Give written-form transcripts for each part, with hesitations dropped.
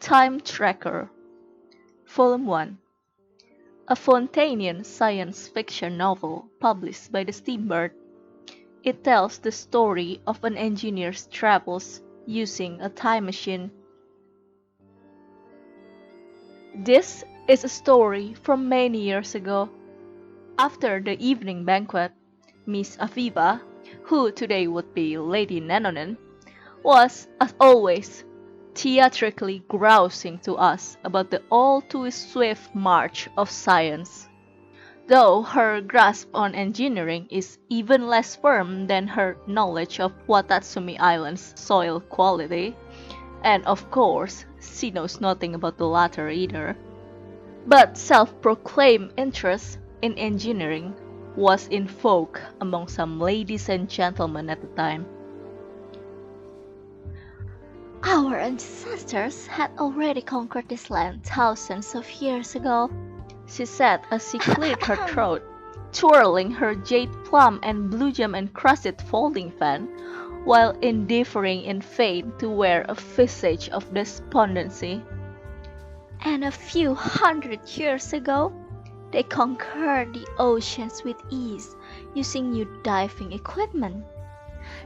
Time Tracker, Volume 1, a Fontainean science fiction novel published by the Steambird. It tells the story of an engineer's travels using a time machine. This is a story from many years ago. After the evening banquet, Miss Aviva, who today would be Lady Nanonen, was, as always, theatrically grousing to us about the all too swift march of science. Though her grasp on engineering is even less firm than her knowledge of Watatsumi Island's soil quality, and of course, she knows nothing about the latter either. But self-proclaimed interest in engineering was in vogue among some ladies and gentlemen at the time. Our ancestors had already conquered this land thousands of years ago, she said as she cleared her throat, twirling her jade plum and blue gem encrusted folding fan, while endeavoring in vain to wear a visage of despondency. And a few hundred years ago, they conquered the oceans with ease using new diving equipment.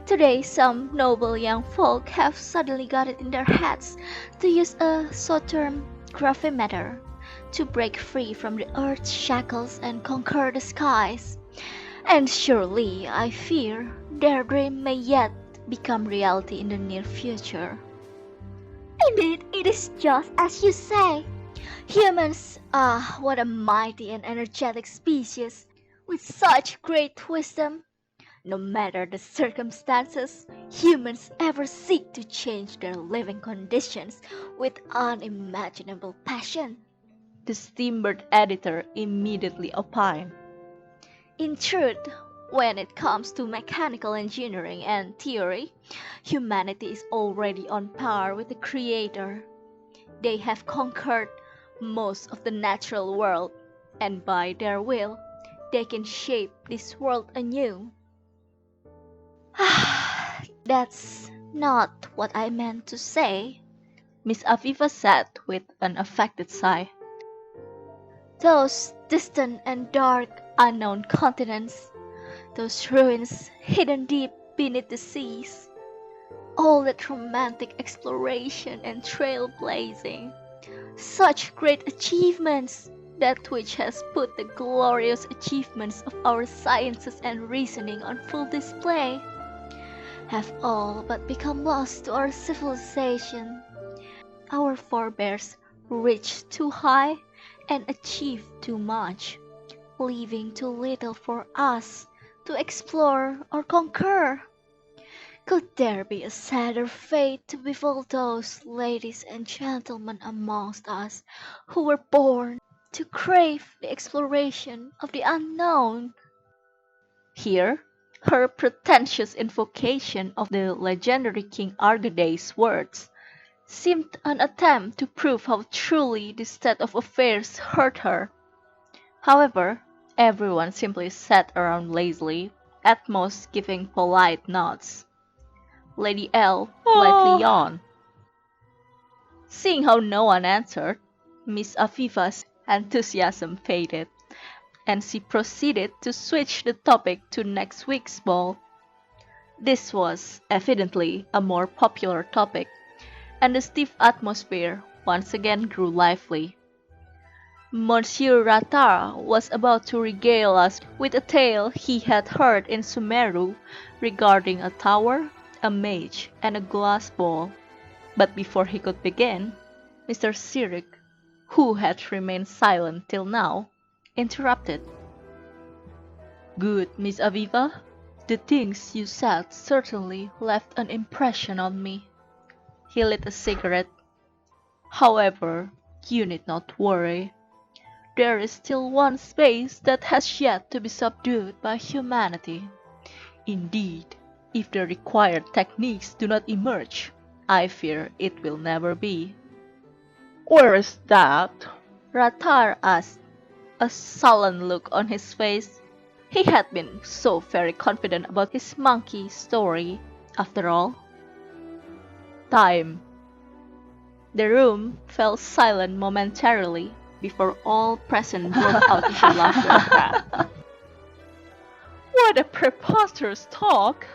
Today, some noble young folk have suddenly got it in their heads to use a so-termed gravimeter to break free from the earth's shackles and conquer the skies. And surely, I fear, their dream may yet become reality in the near future. Indeed, it is just as you say. Humans, what a mighty and energetic species, with such great wisdom. No matter the circumstances, humans ever seek to change their living conditions with unimaginable passion. The Steambird editor immediately opined. In truth, when it comes to mechanical engineering and theory, humanity is already on par with the Creator. They have conquered most of the natural world, and by their will, they can shape this world anew. That's not what I meant to say, Miss Aviva said with an affected sigh. Those distant and dark unknown continents, those ruins hidden deep beneath the seas, all that romantic exploration and trailblazing, such great achievements, that which has put the glorious achievements of our sciences and reasoning on full display, have all but become lost to our civilization. Our forebears reached too high and achieved too much, leaving too little for us to explore or conquer. Could there be a sadder fate to befall those ladies and gentlemen amongst us who were born to crave the exploration of the unknown? Here, her pretentious invocation of the legendary King Argaday's words seemed an attempt to prove how truly this state of affairs hurt her. However, everyone simply sat around lazily, at most giving polite nods. Lady L lightly yawned. Seeing how no one answered, Miss Aviva's enthusiasm faded, and she proceeded to switch the topic to next week's ball. This was evidently a more popular topic, and the stiff atmosphere once again grew lively. Monsieur Rattard was about to regale us with a tale he had heard in Sumeru regarding a tower, a mage, and a glass ball. But before he could begin, Mr. Sirik, who had remained silent till now, interrupted. "Good Miss Aviva, the things you said certainly left an impression on me." He lit a cigarette. "However, you need not worry. There is still one space that has yet to be subdued by humanity. Indeed, if the required techniques do not emerge, I fear it will never be." "Where is that?" Rattard asked, a sullen look on his face. He had been so very confident about his monkey story, after all. "Time." The room fell silent momentarily before all present broke out into laughter. What a preposterous talk!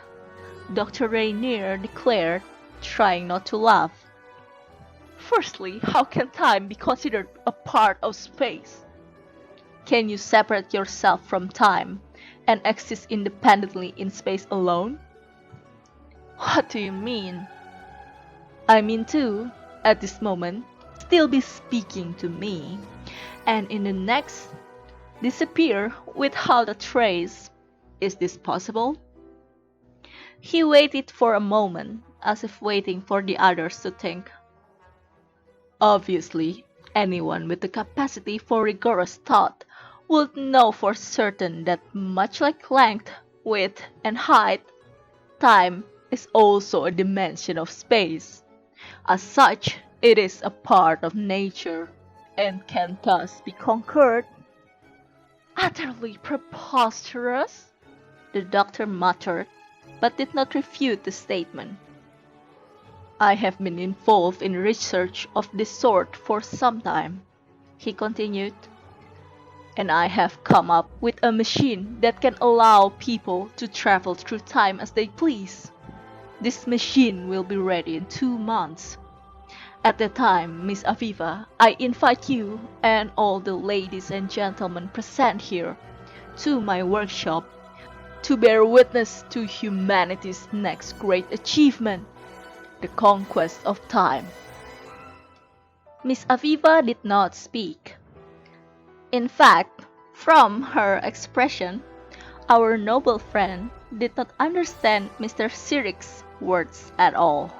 Dr. Rainier declared, trying not to laugh. Firstly, how can time be considered a part of space? Can you separate yourself from time and exist independently in space alone? What do you mean? I mean to, at this moment, still be speaking to me, and in the next, disappear without a trace. Is this possible? He waited for a moment, as if waiting for the others to think. Obviously, anyone with the capacity for rigorous thought would know for certain that much like length, width, and height, time is also a dimension of space. As such, it is a part of nature, and can thus be conquered. Utterly preposterous! The doctor muttered, but did not refute the statement. I have been involved in research of this sort for some time, he continued, and I have come up with a machine that can allow people to travel through time as they please. This machine will be ready in 2 months. At that time, Miss Aviva, I invite you and all the ladies and gentlemen present here to my workshop to bear witness to humanity's next great achievement, the conquest of time. Miss Aviva did not speak. In fact, from her expression, our noble friend did not understand Mr. Sirik's words at all.